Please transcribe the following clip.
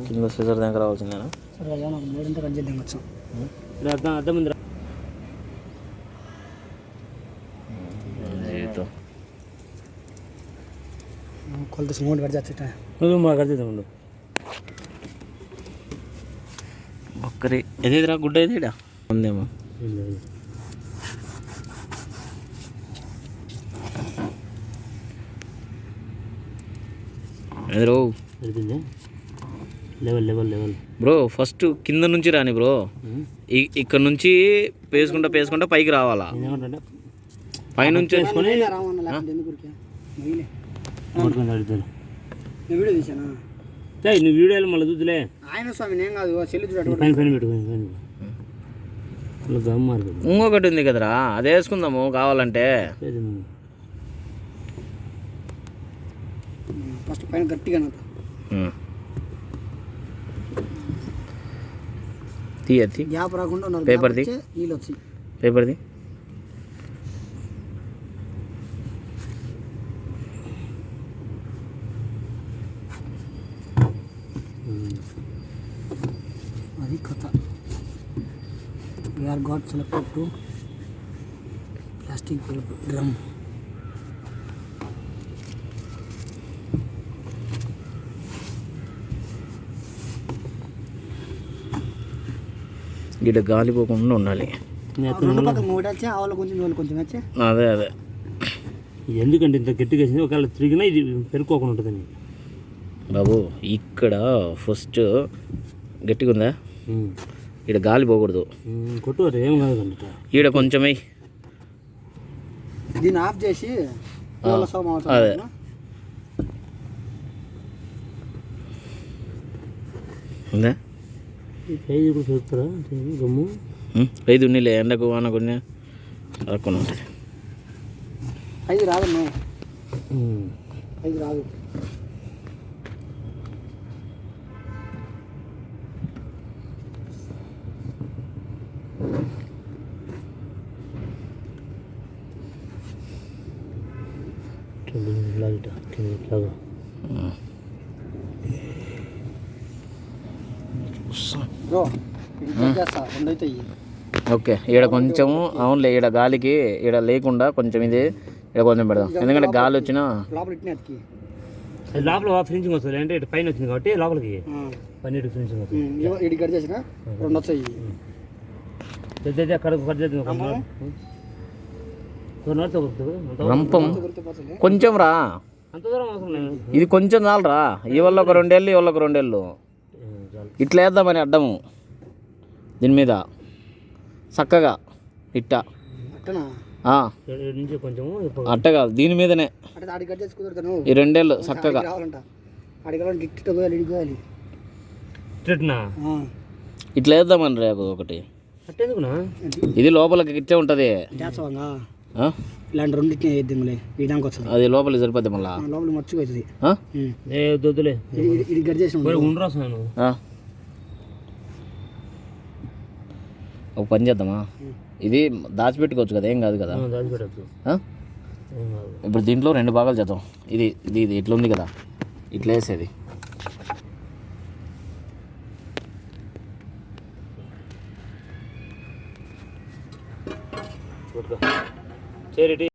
కింద సిజర్ దగ్గర రావాల్సిందేనా? సరే అయ్యా, నాకు మూడంతా కట్ చేద్దాం వచ్చాం. అర్థం ఉంది. కొలత మూడు కట్ చేస్తా మా కట్ చేద్దాం. ఒక్కరి ఎదేదిరా గుడ్డ ఏదిడా ఉందేమో. ఎదురు level level level bro, first కింద నుంచి రాని బ్రో, ఇక్కడ నుంచి పేసుకుంటా పైకి రావాలా. పైనుంచి వేసుకొని వీడియో తీసానా? నువ్వు వీడియోలు మళ్ళీ చూద్దులే. ఆయన స్వామి నేను కాదు, చెల్లి పైన పైన పెట్టుకుని ఇంకొకటి ఉంది కదరా, అది వేసుకుందాము కావాలంటే. ఫస్ట్ పైన గట్టిగా తీయద్ది, గ్యాప్ రాకుండా పేపర్ది, నీళ్ళు వచ్చి పేపర్ది. అది కథ. We are got selected to plastic drum. గిడ గాలిపోకుండా ఉండాలి. అదే అదే, ఎందుకంటే ఇంత గట్టిగా వేసింది, ఒకవేళ తిరిగినా ఇది పెరుక్కోకుండా ఉంటుందని బాబు. ఇక్కడ ఫస్ట్ గట్టిగా ఉందా, ఇక్కడ గాలి పోకూడదు. కొట్టు ఏం కాదు, ఈడ కొంచెమై దీన్ని ఆఫ్ చేసి అదే ఉందా. 5 కూడా పెరుగుతారా గమ్ము? 5 ఉన్నిలే, ఎండకు వాన కొన్ని రాకుండా ఉంటుంది. 5 రాదమ్మా, 5 రాదు. ఓకే, ఈడ కొంచెము అవునులే, ఈడ గాలికి ఈడ లేకుండా కొంచెం ఇది ఈడ కొంచెం పెడదాం, ఎందుకంటే గాలి వచ్చినా లోపల ఫినిషింగ్ వస్తుంది. అంటే ఇటు పైన వచ్చింది కాబట్టి లోపలికి పన్నీటి ఫినిషింగ్ వస్తుంది. కట్ చేసిన 2 వచ్చాయి. రంపం కొంచెం రా, అంత దూరం అవసరం లేదు. ఇది కొంచెం చాలరా. ఈ వల్ల ఒక 2 ఏళ్ళు, ఈ వల్ల ఒక 2 ఏళ్ళు ఇట్లా వేద్దామని అడ్డము దీని మీద చక్కగా ఇట్ట అట్ట కాదు, దీని మీదనే ఈ 2 ఏళ్ళు చక్కగా ఇట్లా వేద్దామని రేపు ఒకటి. ఇది లోపలికి ఇట్టే ఉంటుంది, ఇలాంటి రెండింటిని వేద్దాంలే, విధానికి వస్తుంది. అది లోపలికి సరిపోద్ది, మళ్ళీ లోపల మర్చిగా అవుతుంది. ఇది గడి చేసిన ఒక పని చేద్దామా, ఇది దాచిపెట్టుకోవచ్చు కదా, ఏం కాదు కదా. ఇప్పుడు దీంట్లో 2 భాగాలు చేద్దాం. ఇది ఇది ఇది ఇట్లా ఉంది కదా, ఇట్లా వేసేది. చేరేటి